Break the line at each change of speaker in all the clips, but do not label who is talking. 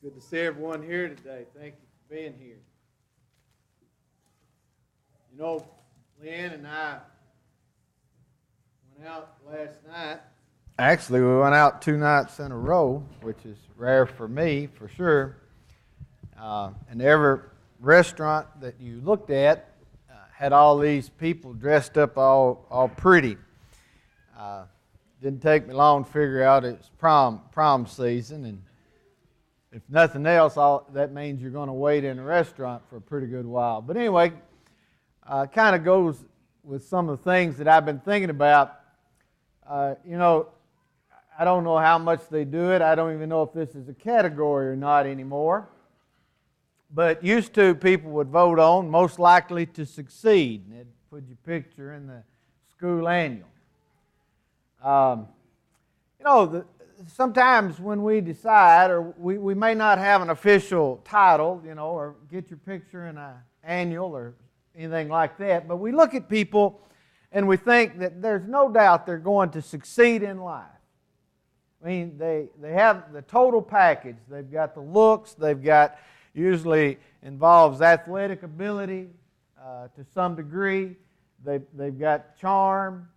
Good to see everyone here today. Thank you for being here. You know, Lynn and I went out last night. Actually, we went out 2 nights in a row, which is rare for me, for sure. And every restaurant that you looked at had all these people dressed up all pretty. Didn't take me long to figure out it's prom season, and if nothing else, that means you're going to wait in a restaurant for a pretty good while. But anyway, kind of goes with some of the things that I've been thinking about. I don't know how much they do it. I don't even know if this is a category or not anymore. But used to, people would vote on most likely to succeed. And they'd put your picture in the school annual. Sometimes when we decide, or we may not have an official title, or get your picture in an annual or anything like that, but we look at people and we think that there's no doubt they're going to succeed in life. I mean, they have the total package. They've got the looks. They've got, usually involves athletic ability to some degree. They've got charm.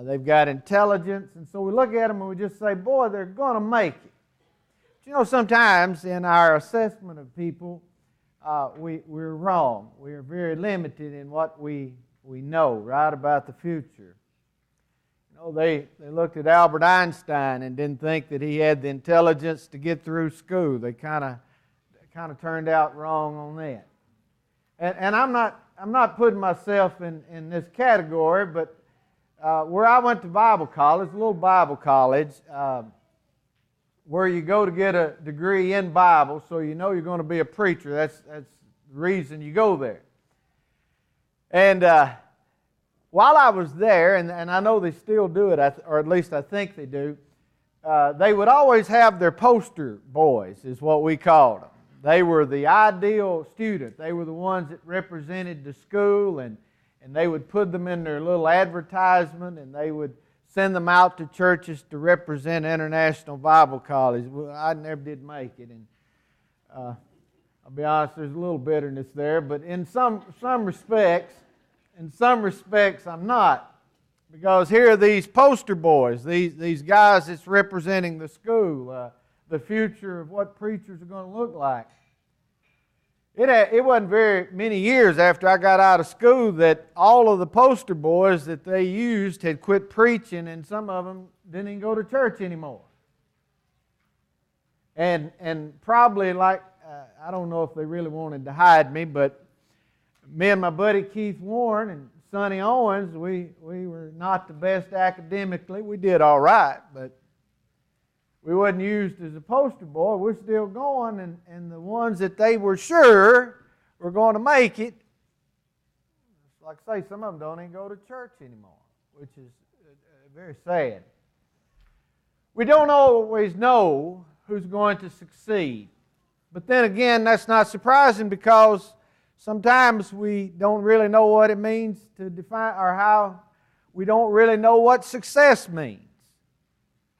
They've got intelligence. And so we look at them and we just say, boy, they're going to make it. But sometimes in our assessment of people, we're wrong. We're very limited in what we know right about the future. They looked at Albert Einstein and didn't think that he had the intelligence to get through school. They kind of turned out wrong on that. And I'm not putting myself in this category, but where I went to Bible college, a little Bible college, where you go to get a degree in Bible, so you know you're going to be a preacher. That's the reason you go there. And while I was there, and I know they still do it, or at least I think they do, they would always have their poster boys, is what we called them. They were the ideal student. They were the ones that represented the school, and they would put them in their little advertisement, and they would send them out to churches to represent International Bible College. Well, I never did make it, and I'll be honest, there's a little bitterness there, but in some respects, I'm not. Because here are these poster boys, these guys that's representing the school, the future of what preachers are going to look like. It wasn't very many years after I got out of school that all of the poster boys that they used had quit preaching, and some of them didn't even go to church anymore. And probably I don't know if they really wanted to hide me, but me and my buddy Keith Warren and Sonny Owens, we were not the best academically. We did all right, but we wasn't used as a poster boy. We're still going, and the ones that they were sure were going to make it, like I say, some of them don't even go to church anymore, which is very sad. We don't always know who's going to succeed. But then again, that's not surprising, because sometimes we don't really know what it means to define, or how we don't really know what success means.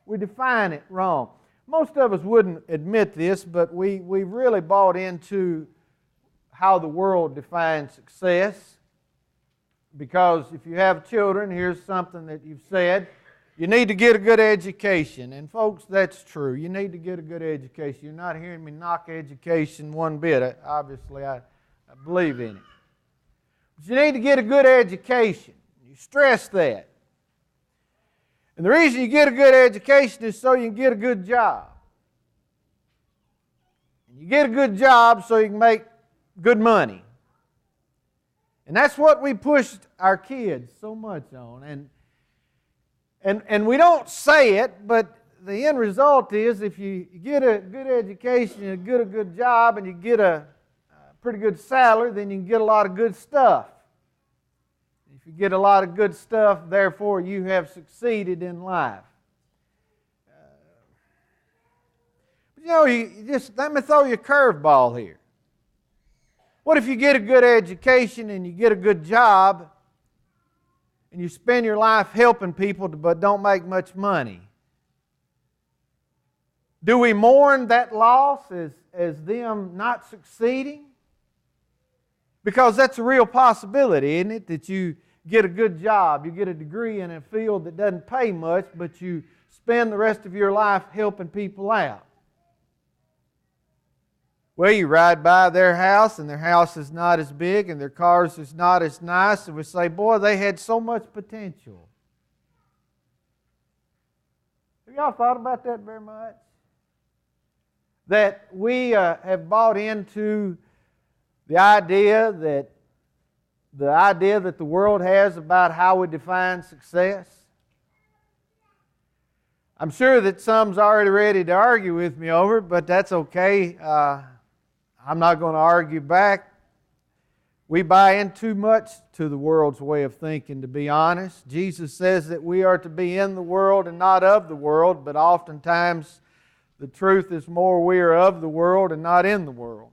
We define it wrong. Most of us wouldn't admit this, but we've really bought into how the world defines success. Because if you have children, here's something that you've said: you need to get a good education. And folks, that's true. You need to get a good education. You're not hearing me knock education one bit. Obviously, I believe in it. But you need to get a good education. You stress that. And the reason you get a good education is so you can get a good job. And you get a good job so you can make good money. And that's what we pushed our kids so much on. And we don't say it, but the end result is, if you get a good education, you get a good job, and you get a pretty good salary, then you can get a lot of good stuff. If you get a lot of good stuff, therefore you have succeeded in life. But you just let me throw you a curveball here. What if you get a good education and you get a good job, and you spend your life helping people but don't make much money? Do we mourn that loss as them not succeeding? Because that's a real possibility, isn't it? That you get a good job, you get a degree in a field that doesn't pay much, but you spend the rest of your life helping people out. Well, you ride by their house, and their house is not as big, and their cars is not as nice, and we say, boy, they had so much potential. Have y'all thought about that very much? That we have bought into the idea that the world has about how we define success. I'm sure that some's already ready to argue with me over it, but that's okay. I'm not going to argue back. We buy in too much to the world's way of thinking, to be honest. Jesus says that we are to be in the world and not of the world, but oftentimes the truth is more we are of the world and not in the world.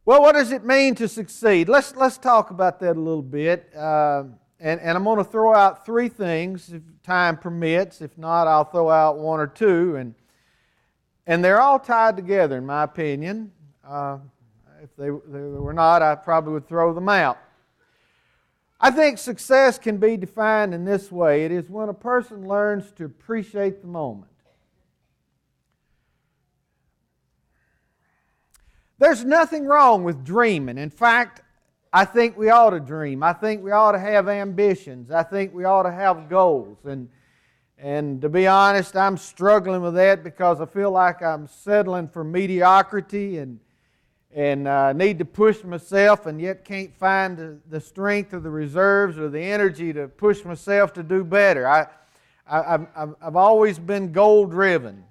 Well, what does it mean to succeed? Let's talk about that a little bit. And I'm going to throw out three things if time permits. If not, I'll throw out one or two. And they're all tied together, in my opinion. If they were not, I probably would throw them out. I think success can be defined in this way. It is when a person learns to appreciate the moment. There's nothing wrong with dreaming. In fact, I think we ought to dream. I think we ought to have ambitions. I think we ought to have goals. And to be honest, I'm struggling with that because I feel like I'm settling for mediocrity and need to push myself and yet can't find the strength or the reserves or the energy to push myself to do better. I've always been goal-driven.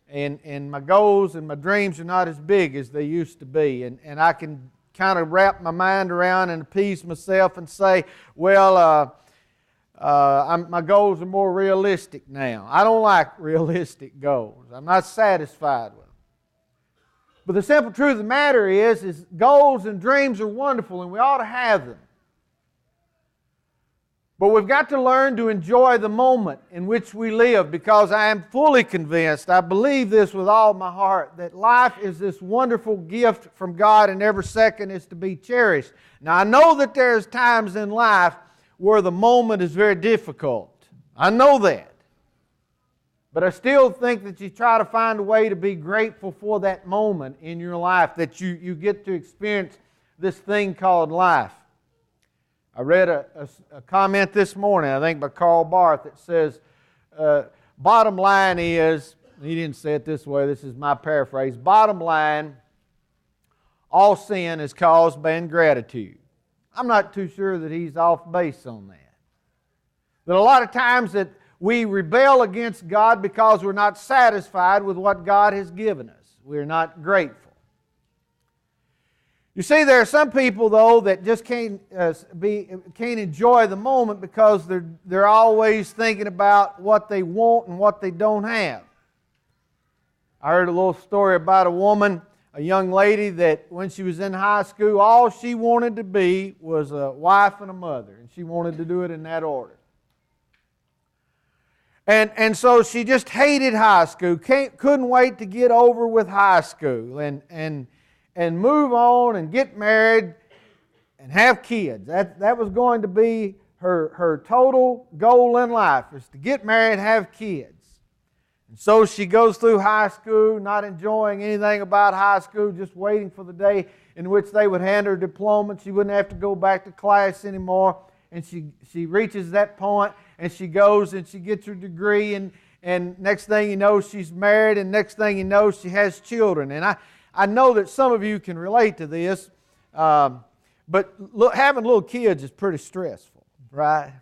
And my goals and my dreams are not as big as they used to be. And I can kind of wrap my mind around and appease myself and say, well, my goals are more realistic now. I don't like realistic goals. I'm not satisfied with them. But the simple truth of the matter is goals and dreams are wonderful and we ought to have them. But we've got to learn to enjoy the moment in which we live, because I am fully convinced, I believe this with all my heart, that life is this wonderful gift from God and every second is to be cherished. Now I know that there's times in life where the moment is very difficult. I know that. But I still think that you try to find a way to be grateful for that moment in your life, that you get to experience this thing called life. I read a comment this morning, I think by Karl Barth, that says, bottom line is, he didn't say it this way, this is my paraphrase, bottom line, all sin is caused by ingratitude. I'm not too sure that he's off base on that. That a lot of times that we rebel against God because we're not satisfied with what God has given us. We're not grateful. You see, there are some people, though, that just can't enjoy the moment because they're always thinking about what they want and what they don't have. I heard a little story about a woman, a young lady, that when she was in high school, all she wanted to be was a wife and a mother, and she wanted to do it in that order. And so she just hated high school, couldn't wait to get over with high school, and move on and get married and have kids. That was going to be her total goal in life, is to get married and have kids. And so she goes through high school, not enjoying anything about high school, just waiting for the day in which they would hand her diploma. She wouldn't have to go back to class anymore. And she reaches that point, and she goes and she gets her degree, and next thing you know, she's married, and next thing you know, she has children. And I know that some of you can relate to this, but having little kids is pretty stressful, right?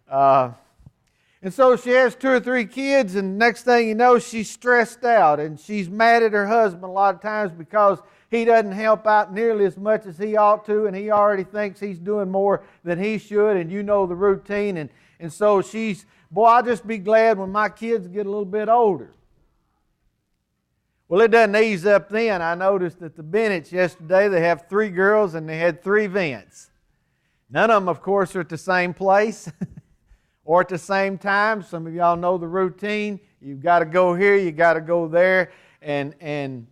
And so she has 2 or 3 kids, and next thing you know, she's stressed out, and she's mad at her husband a lot of times because he doesn't help out nearly as much as he ought to, and he already thinks he's doing more than he should, and you know the routine. And so she's, boy, I'll just be glad when my kids get a little bit older. Well, it doesn't ease up then. I noticed at the Bennett's yesterday they have 3 girls and they had 3 vents. None of them, of course, are at the same place or at the same time. Some of y'all know the routine. You've got to go here, you've got to go there, and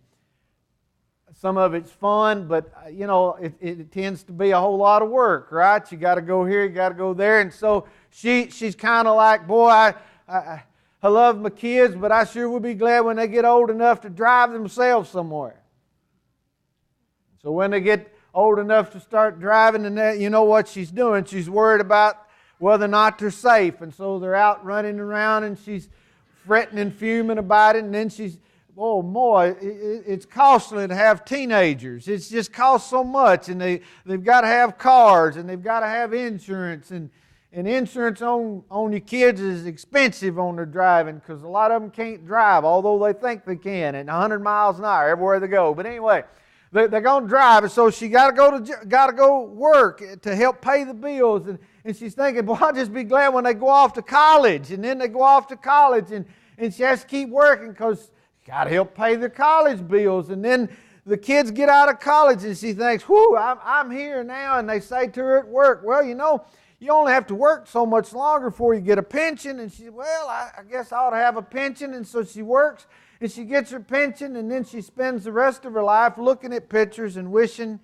some of it's fun, but it tends to be a whole lot of work, right? You got to go here, you got to go there, and so she's kind of like, boy, I love my kids, but I sure would be glad when they get old enough to drive themselves somewhere. So when they get old enough to start driving, and you know what she's doing? She's worried about whether or not they're safe, and so they're out running around, and she's fretting and fuming about it, and then she's, oh boy, it's costly to have teenagers. It's just costs so much, and they've got to have cars, and they've got to have insurance, and insurance on your kids is expensive on their driving because a lot of them can't drive, although they think they can at 100 miles an hour everywhere they go. But anyway, they're going to drive, and so she got to go work to help pay the bills, and she's thinking, boy, I'll just be glad when they go off to college, and then they go off to college, and she has to keep working because got to help pay their college bills, and then the kids get out of college, and she thinks, whew, I'm here now, and they say to her at work, well, you only have to work so much longer before you get a pension, and she, well, I guess I ought to have a pension, and so she works, and she gets her pension, and then she spends the rest of her life looking at pictures and wishing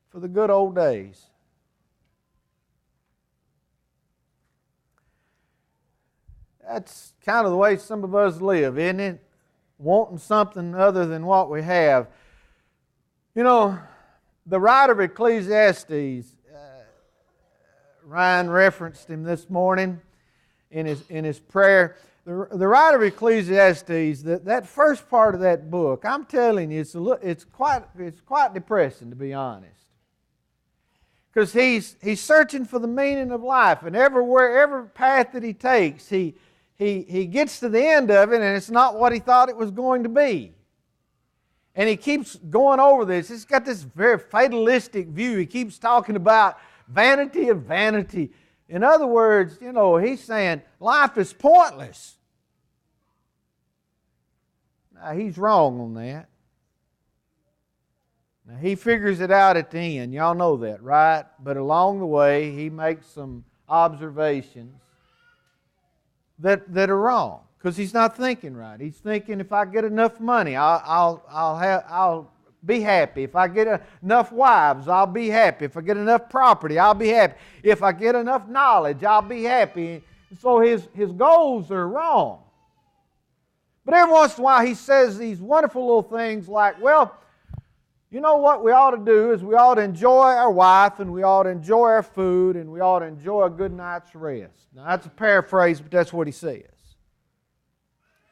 for the good old days. That's kind of the way some of us live, isn't it? Wanting something other than what we have. The writer of Ecclesiastes, Ryan referenced him this morning in his prayer. The writer of Ecclesiastes, that first part of that book, I'm telling you, it's quite depressing, to be honest. Because he's searching for the meaning of life, and every path that he takes, he gets to the end of it, and it's not what he thought it was going to be. And he keeps going over this. It's got this very fatalistic view. He keeps talking about vanity of vanity. In other words, he's saying life is pointless. Now, he's wrong on that. Now, he figures it out at the end. Y'all know that, right? But along the way, he makes some observations that are wrong, because he's not thinking right. He's thinking, if I get enough money, I'll be happy. If I get enough wives, I'll be happy. If I get enough property, I'll be happy. If I get enough knowledge, I'll be happy. So his goals are wrong. But every once in a while he says these wonderful little things like, well, you know what we ought to do is we ought to enjoy our wife, and we ought to enjoy our food, and we ought to enjoy a good night's rest. Now that's a paraphrase, but that's what he says.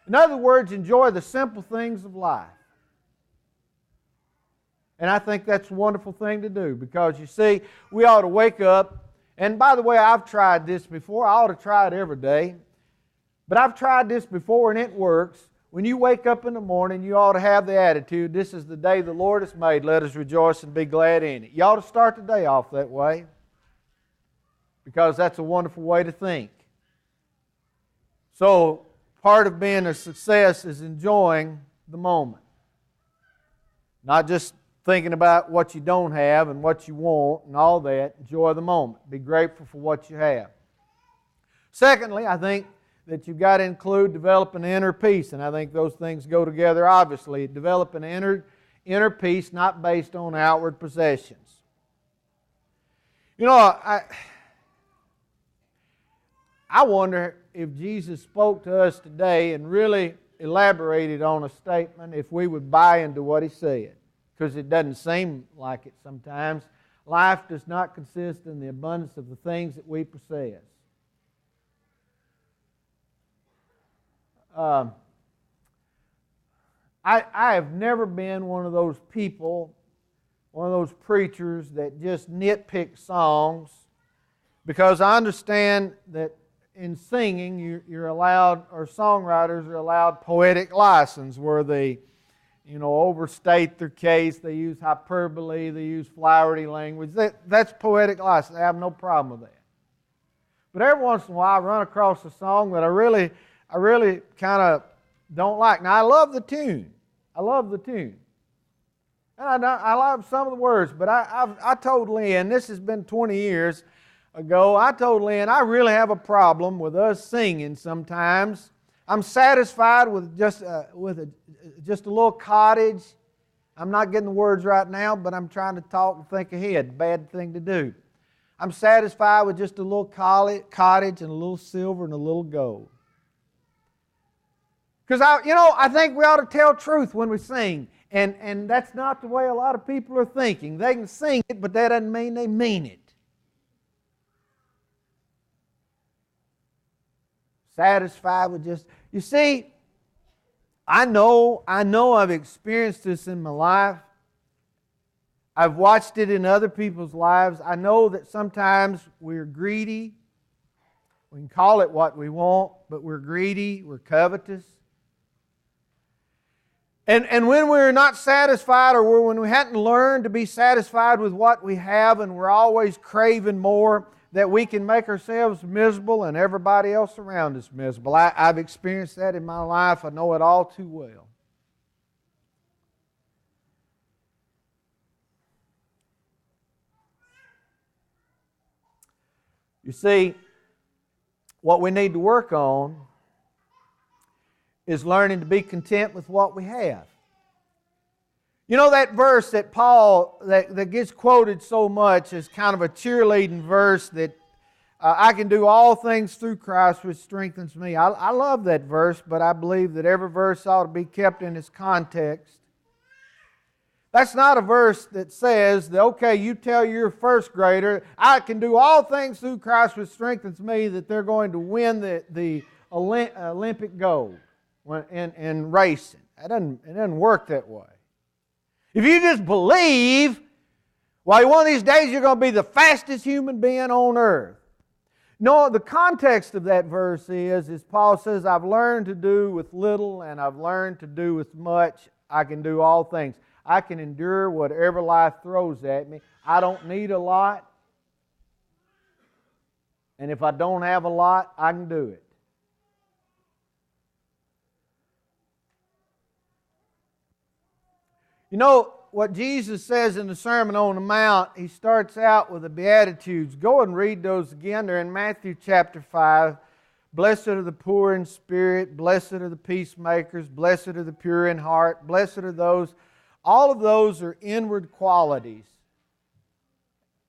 In other words, enjoy the simple things of life. And I think that's a wonderful thing to do, because you see, we ought to wake up, and by the way, I've tried this before. I ought to try it every day. But I've tried this before, and it works. When you wake up in the morning, you ought to have the attitude, this is the day the Lord has made. Let us rejoice and be glad in it. You ought to start the day off that way, because that's a wonderful way to think. So, part of being a success is enjoying the moment. Not just thinking about what you don't have and what you want and all that. Enjoy the moment. Be grateful for what you have. Secondly, I think that you've got to include developing inner peace, and I think those things go together obviously. Developing inner peace not based on outward possessions. I wonder if Jesus spoke to us today and really elaborated on a statement, if we would buy into what He said, because it doesn't seem like it sometimes. Life does not consist in the abundance of the things that we possess. I have never been one of those people, one of those preachers that just nitpick songs, because I understand that in singing you're allowed, or songwriters are allowed poetic license, where they overstate their case, they use hyperbole, they use flowery language. That's poetic license. I have no problem with that. But every once in a while I run across a song that I really kind of don't like. Now, I love the tune. And I love some of the words, but I told Lynn, this has been 20 years ago, I told Lynn I really have a problem with us singing sometimes. I'm satisfied with just a little cottage. I'm not getting the words right now, but I'm trying to talk and think ahead. Bad thing to do. I'm satisfied with just a little cottage and a little silver and a little gold. Because I think we ought to tell truth when we sing. And that's not the way a lot of people are thinking. They can sing it, but that doesn't mean they mean it. Satisfied with just... You see, I know I've experienced this in my life. I've watched it in other people's lives. I know that sometimes we're greedy. We can call it what we want, but we're greedy, we're covetous. And when we're not satisfied, or when we hadn't learned to be satisfied with what we have, and we're always craving more, that we can make ourselves miserable and everybody else around us miserable. I've experienced that in my life. I know it all too well. You see, what we need to work on is learning to be content with what we have. You know that verse that Paul, that gets quoted so much as kind of a cheerleading verse that I can do all things through Christ which strengthens me. I love that verse, but I believe that every verse ought to be kept in its context. That's not a verse that says that, okay, you tell your first grader, I can do all things through Christ which strengthens me, that they're going to win the Olympic gold in racing. It doesn't work that way. If you just believe, well, one of these days you're going to be the fastest human being on earth. No, the context of that verse is Paul says, I've learned to do with little and I've learned to do with much. I can do all things. I can endure whatever life throws at me. I don't need a lot. And if I don't have a lot, I can do it. You know what Jesus says in the Sermon on the Mount? He starts out with the Beatitudes. Go and read those again. They're in Matthew chapter 5. Blessed are the poor in spirit. Blessed are the peacemakers. Blessed are the pure in heart. Blessed are those. All of those are inward qualities.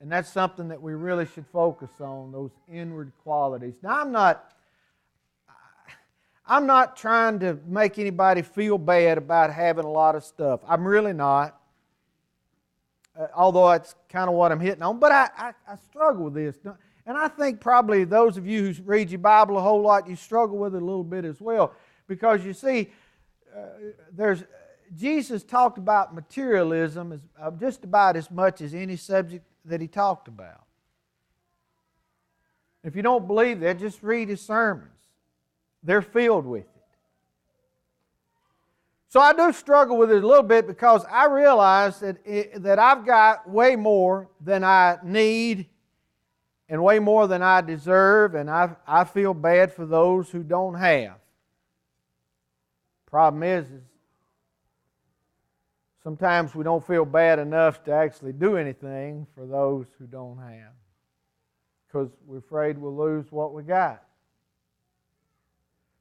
And that's something that we really should focus on, those inward qualities. Now, I'm not trying to make anybody feel bad about having a lot of stuff. I'm really not. Although that's kind of what I'm hitting on. But I struggle with this. And I think probably those of you who read your Bible a whole lot, you struggle with it a little bit as well. Because you see, Jesus talked about materialism just about as much as any subject that He talked about. If you don't believe that, just read His sermons. They're filled with it. So I do struggle with it a little bit because I realize that I've got way more than I need and way more than I deserve, and I feel bad for those who don't have. Problem is sometimes we don't feel bad enough to actually do anything for those who don't have because we're afraid we'll lose what we got.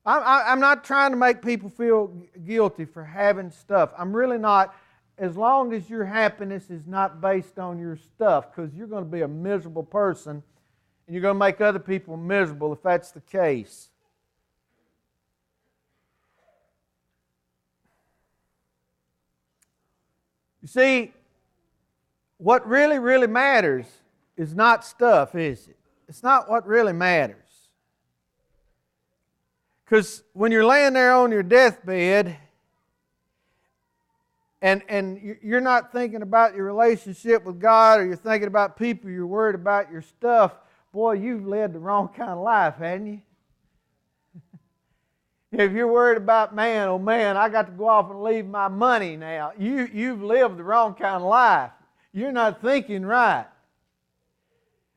I'm not trying to make people feel guilty for having stuff. I'm really not, as long as your happiness is not based on your stuff, because you're going to be a miserable person and you're going to make other people miserable if that's the case. You see, what really, really matters is not stuff, is it? It's not what really matters. Because when you're laying there on your deathbed and you're not thinking about your relationship with God, or you're thinking about people, you're worried about your stuff, boy, you've led the wrong kind of life, hadn't you? If you're worried about, man, oh man, I got to go off and leave my money now, you've lived the wrong kind of life. You're not thinking right.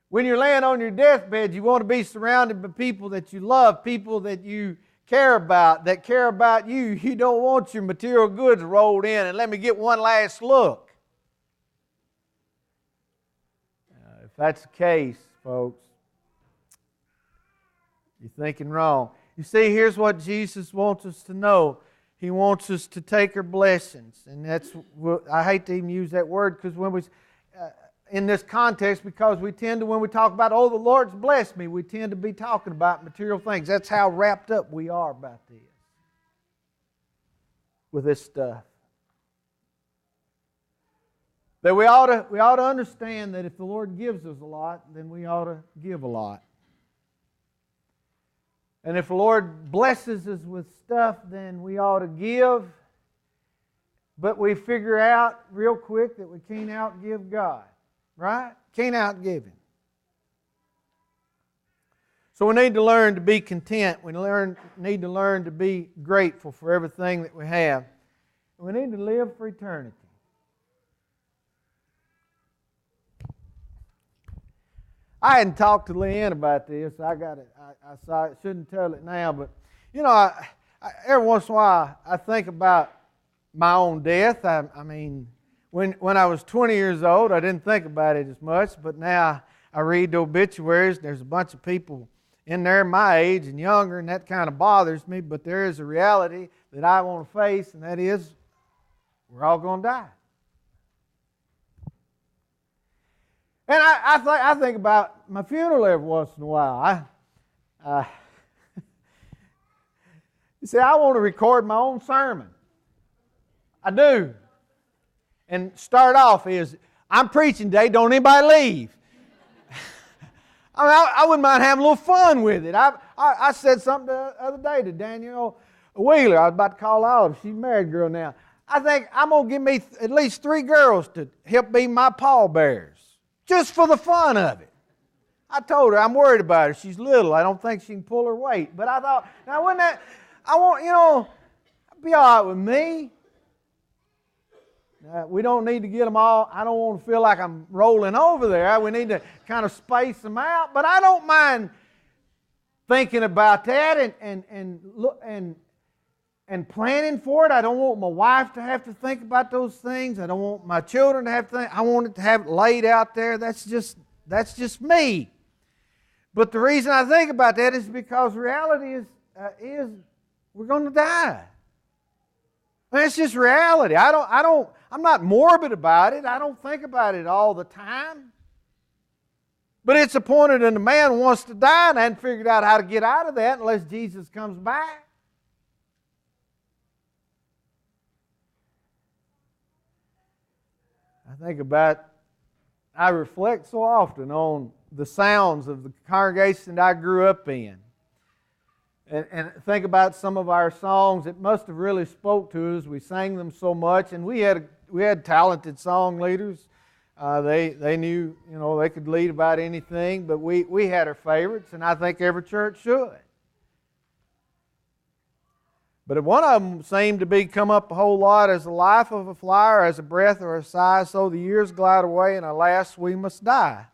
When you're laying on your deathbed, you want to be surrounded by people that you love, people that you care about, that care about you. You don't want your material goods rolled in and let me get one last look. If that's the case, folks, You're thinking wrong. You see, here's what Jesus wants us to know. He wants us to take our blessings. And that's, I hate to even use that word because when we, in this context, because we tend to, when we talk about, oh, the Lord's blessed me, we tend to be talking about material things. That's how wrapped up we are about this, with this stuff. That we ought to understand that if the Lord gives us a lot, then we ought to give a lot. And if the Lord blesses us with stuff, then we ought to give. But we figure out real quick that we can't outgive God. Right? Can't outgive Him. So we need to learn to be content. We need to learn to be grateful for everything that we have. And we need to live for eternity. I hadn't talked to Leanne about this. I shouldn't tell it now, but you know, every once in a while I think about my own death. I mean, when I was 20 years old, I didn't think about it as much, but now I read the obituaries. There's a bunch of people in there my age and younger, and that kind of bothers me. But there is a reality that I want to face, and that is we're all going to die. And I think about my funeral every once in a while. You see, I want to record my own sermon. I do. And start off is, I'm preaching today, don't anybody leave. I wouldn't mind having a little fun with it. I said something the other day to Danielle Wheeler. I was about to call out. She's a married girl now. I think I'm going to give me at least 3 girls to help be my pallbearers. Just for the fun of it. I told her I'm worried about her. She's little. I don't think she can pull her weight. But I thought, now wouldn't that, I want, be all right with me. We don't need to get them all. I don't want to feel like I'm rolling over there. We need to kind of space them out. But I don't mind thinking about that and planning for it. I don't want my wife to have to think about those things. I don't want my children to have to think. I want it to have it laid out there. That's just me. But the reason I think about that is because reality is we're going to die. That's just reality. I'm not morbid about it. I don't think about it all the time. But it's appointed unto man wants to die, and I hadn't figured out how to get out of that unless Jesus comes back. I reflect so often on the sounds of the congregation that I grew up in. And think about some of our songs that must have really spoke to us. We sang them so much, and we had talented song leaders. They knew, they could lead about anything, but we had our favorites, and I think every church should. But one of them seemed to be come up a whole lot as the life of a flower, as a breath or a sigh, so the years glide away, and alas, we must die.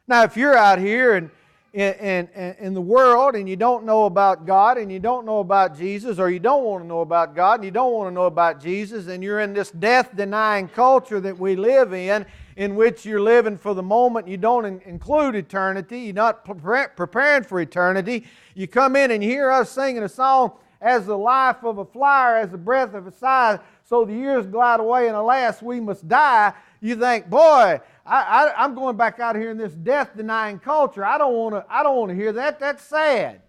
Now, if you're out here and in the world and you don't know about God and you don't know about Jesus, or you don't want to know about God and you don't want to know about Jesus, and you're in this death-denying culture that we live in which you're living for the moment, you don't include eternity, you're not preparing for eternity, you come in and you hear us singing a song, as the life of a flower, as the breath of a sigh, so the years glide away and alas, we must die, you think, boy, I'm going back out here in this death-denying culture. I don't want to hear that. That's sad.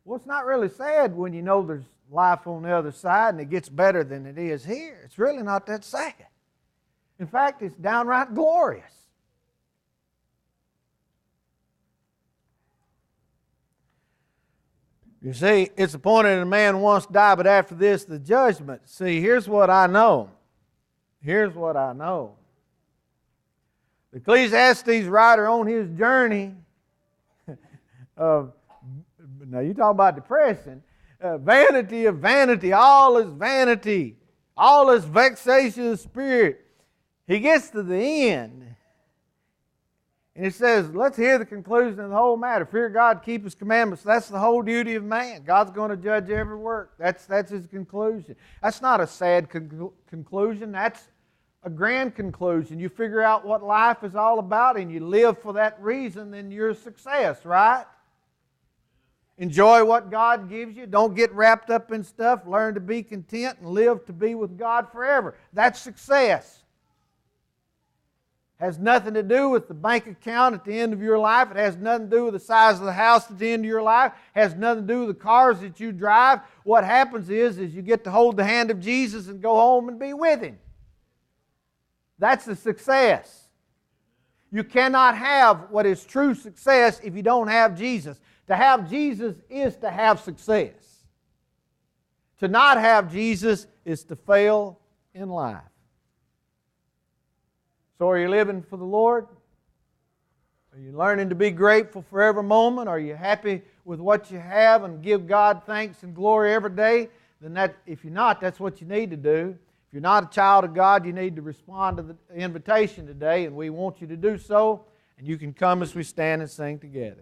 Well, it's not really sad when you know there's life on the other side and it gets better than it is here. It's really not that sad. In fact, it's downright glorious. You see, it's appointed that a man once die, but after this, the judgment. See, here's what I know. Here's what I know. The Ecclesiastes writer on his journey of, now you talk about depression, vanity of vanity, all is vanity, all is vexation of spirit. He gets to the end, and it says, let's hear the conclusion of the whole matter. Fear God, keep His commandments. That's the whole duty of man. God's going to judge every work. That's His conclusion. That's not a sad conclusion. That's a grand conclusion, you figure out what life is all about and you live for that reason, then you're a success, right? Enjoy what God gives you. Don't get wrapped up in stuff. Learn to be content and live to be with God forever. That's success. Has nothing to do with the bank account at the end of your life. It has nothing to do with the size of the house at the end of your life. It has nothing to do with the cars that you drive. What happens is you get to hold the hand of Jesus and go home and be with Him. That's a success. You cannot have what is true success if you don't have Jesus. To have Jesus is to have success. To not have Jesus is to fail in life. So are you living for the Lord? Are you learning to be grateful for every moment? Are you happy with what you have and give God thanks and glory every day? Then if you're not, that's what you need to do. If you're not a child of God, you need to respond to the invitation today, and we want you to do so. And you can come as we stand and sing together.